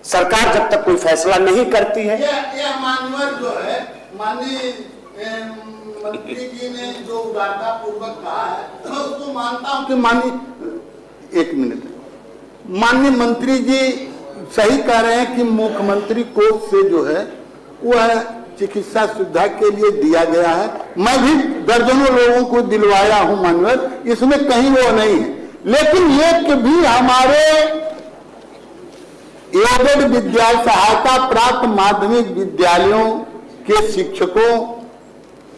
सरकार जब तक कोई फैसला नहीं करती है। यह मान्यवर जो है, माननीय मंत्री जी ने जो उदारता पूर्वक कहा है, मैं उसको मानता हूं कि माननीय मंत्री जी सही कह रहे हैं कि मुख्यमंत्री कोष से जो है वह चिकित्सा सुविधा के लिए दिया गया है। मैं भी दर्जनों लोगों को दिलवाया हूं मान्यवर, इसमें कहीं वो नहीं है। लेकिन ये भी हमारे एडेड विद्यालय सहायता प्राप्त माध्यमिक विद्यालयों के शिक्षकों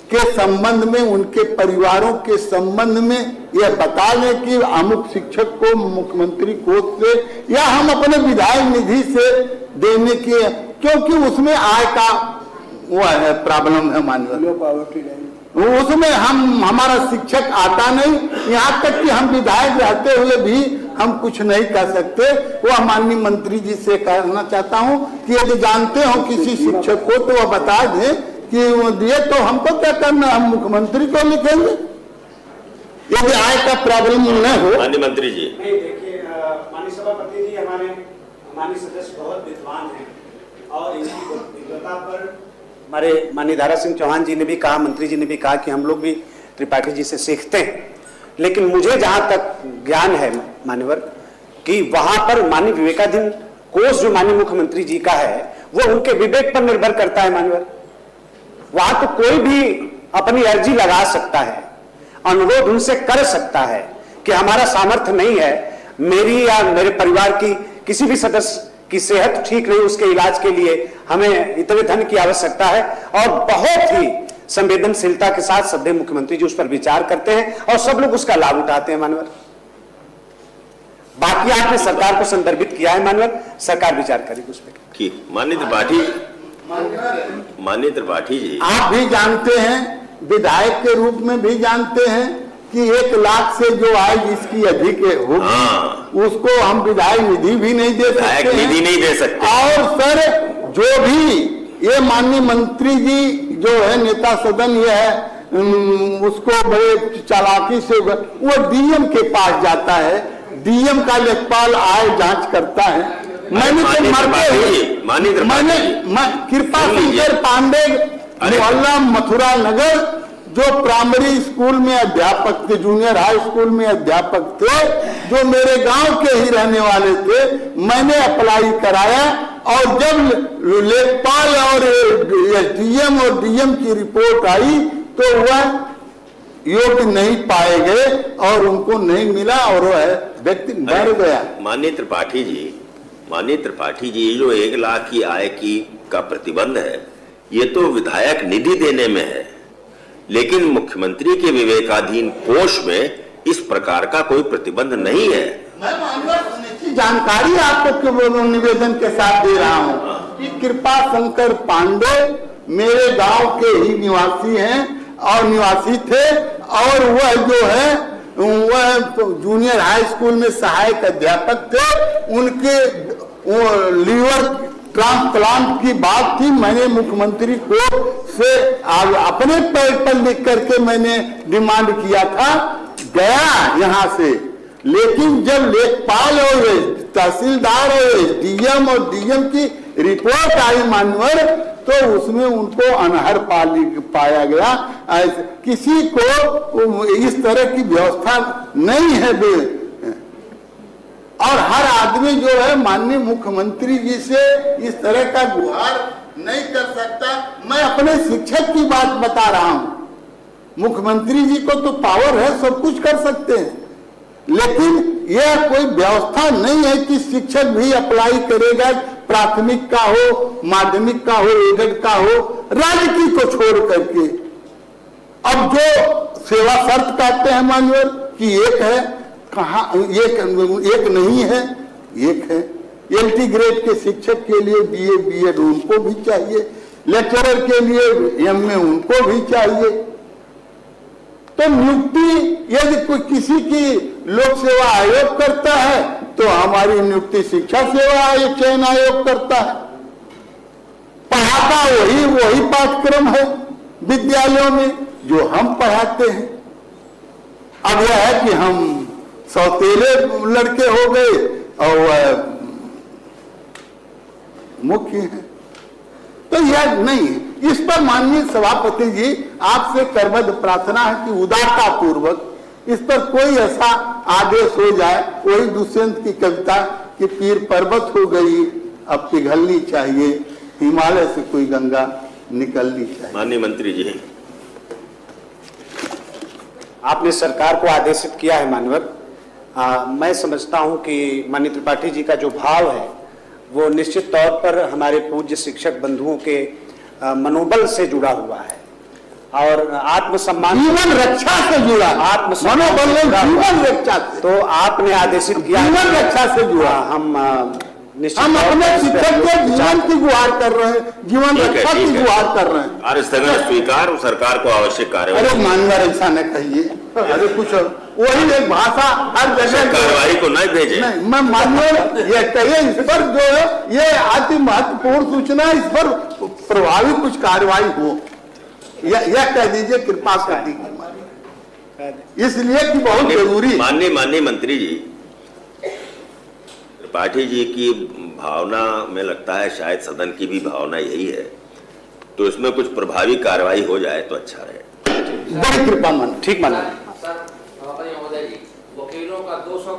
के संबंध में, उनके परिवारों के संबंध में यह बता लें कि अमुक शिक्षक को मुख्यमंत्री कोष से या हम अपने विधायक निधि से देने के, क्योंकि उसमें आय का वो है प्रॉब्लम है माननीय, उसमें हमारा शिक्षक आता नहीं, यहाँ तक कि हम विधायक रहते हुए भी हम कुछ नहीं कर सकते। वह माननीय मंत्री जी से कहना चाहता हूँ कि यदि जानते हो किसी शिक्षक को तो वह बता दें कि वो दिए, तो हमको क्या करना, हम मुख्यमंत्री को लिखेंगे यदि आय का प्रॉब्लम न हो। माननीय मंत्री जी, नहीं देखिए, माननीय सभापति जी हमारे माननीय सदस्य बहुत विद्वान हैं और इनकी विद्वता पर हमारे माननीय दारा सिंह चौहान जी ने भी कहा, मंत्री जी ने भी कहा कि हम लोग भी त्रिपाठी जी से सीखते हैं। लेकिन मुझे जहां तक ज्ञान है मान्यवर कि वहां पर माननीय विवेकाधीन कोष जो माननीय मुख्यमंत्री जी का है वो उनके विवेक पर निर्भर करता है मान्यवर। वहां तो कोई भी अपनी अर्जी लगा सकता है, अनुरोध उनसे कर सकता है कि हमारा सामर्थ्य नहीं है, मेरी या मेरे परिवार की किसी भी सदस्य की सेहत ठीक नहीं, उसके इलाज के लिए हमें इतने धन की आवश्यकता है, और बहुत ही संवेदनशीलता के साथ श्रद्धेय मुख्यमंत्री जी उस पर विचार करते हैं और सब लोग उसका लाभ उठाते हैं मानवर। बाकी आपने सरकार को संदर्भित किया है मानवर, सरकार विचार करेगी उस पर। माननीय त्रिपाठी जी, आप भी जानते हैं, विधायक के रूप में भी जानते हैं कि 1 लाख से जो आय जिसकी अधिक होगी उसको हम विधायक निधि भी नहीं दे सकते। और सर जो भी ये माननीय मंत्री जी जो है नेता सदन ये है, उसको बड़े चालाकी से वो डीएम के पास जाता है, डीएम का लेखपाल आय जांच करता है। मैंने कृपा शंकर पांडे मोहल्ला मथुरा नगर जो प्राइमरी स्कूल में अध्यापक थे, जूनियर हाई स्कूल में अध्यापक थे, जो मेरे गांव के ही रहने वाले थे, मैंने अप्लाई कराया और जब लेखपाल और एसडीएम और डीएम की रिपोर्ट आई तो वह योग्य नहीं पाए गए और उनको नहीं मिला और वह व्यक्ति मर गया। माननीय त्रिपाठी जी, जो 1 लाख की आय का प्रतिबंध है ये तो विधायक निधि देने में है, लेकिन मुख्यमंत्री के विवेकाधीन कोष में इस प्रकार का कोई प्रतिबंध नहीं है। मैं जानकारी आपको निवेदन के साथ दे रहा हूँ कि कृपा शंकर पांडे मेरे गांव के ही निवासी हैं और निवासी थे, और वह जो है वह जूनियर हाई स्कूल में सहायक अध्यापक थे। उनके लीवर ट्रांसप्लांट की बात थी, मैंने मुख्यमंत्री को से अपने पैर पर लिख करके मैंने डिमांड किया था, गया यहाँ से। लेकिन जब लेखपाल और तहसीलदार और एसडीएम और डीएम की रिपोर्ट आई मान्यवर, तो उसमें उनको अनहर पाया गया। किसी को इस तरह की व्यवस्था नहीं है और हर आदमी जो है माननीय मुख्यमंत्री जी से इस तरह का गुहार नहीं कर सकता। मैं अपने शिक्षक की बात बता रहा हूं, मुख्यमंत्री जी को तो पावर है, सब कुछ कर सकते हैं, लेकिन यह कोई व्यवस्था नहीं है कि शिक्षक भी अप्लाई करेगा, प्राथमिक का हो, माध्यमिक का हो, एडेड का हो, राज्य की को छोड़ करके। अब जो सेवा शर्त कहते हैं मान्यवर कि एक है, कहा एक नहीं है, एक है। एलटी ग्रेड के शिक्षक के लिए बीए बीएड उनको भी चाहिए, लेक्चरर के लिए एमए उनको भी चाहिए। तो नियुक्ति यदि कोई किसी की लोक सेवा आयोग करता है तो हमारी नियुक्ति शिक्षा सेवा आयोग चयन आयोग करता है। पढ़ाता वही पाठ्यक्रम है विद्यालयों में जो हम पढ़ाते हैं। अब यह है कि हम सौतेले लड़के हो गए और मुख्य हैं। तो यह नहीं है। इस पर माननीय सभापति जी आपसे करबद्ध प्रार्थना है कि उदारता पूर्वक इस पर कोई ऐसा आदेश हो जाए, वही दुष्यंत की कविता कि पीर पर्वत हो गई अब पिघलनी चाहिए, हिमालय से कोई गंगा निकलनी चाहिए। माननीय मंत्री जी, आपने सरकार को आदेशित किया है माननीय। मैं समझता हूं कि माननीय त्रिपाठी जी का जो भाव है वो निश्चित तौर पर हमारे पूज्य शिक्षक बंधुओं के मनोबल से जुड़ा हुआ है और आत्मसम्मान, जीवन रक्षा से जुड़ा, मनोबल जीवन रक्षा से। तो आपने आदेशित किया जीवन रक्षा से जुड़ा। हम हम अपने शिक्षक के जीवन की गुहार कर रहे हैं, जीवन रक्षा की गुहार कर रहे हैं। कार्य स्थगन स्वीकार और सरकार को आवश्यक कार्रवाई। अरे माननीय ऐसा न कहिए, अरे कुछ वही एक भाषा हर जगह कार्रवाई को नहीं भेजे। नहीं, मैं माननीय ये कहिए इस पर जो है ये अति महत्वपूर्ण सूचना, इस पर प्रभावी कुछ कार्रवाई हो, यह कह दीजिए कृपा कर दीजिए, इसलिए कि बहुत जरूरी। माननीय मंत्री जी, त्रिपाठी जी की भावना में लगता है शायद सदन की भी भावना यही है, तो इसमें कुछ प्रभावी कार्रवाई हो जाए तो अच्छा रहे। बड़ी कृपा मन, ठीक माना। सर, सभापति महोदय जी, वकीलों का 200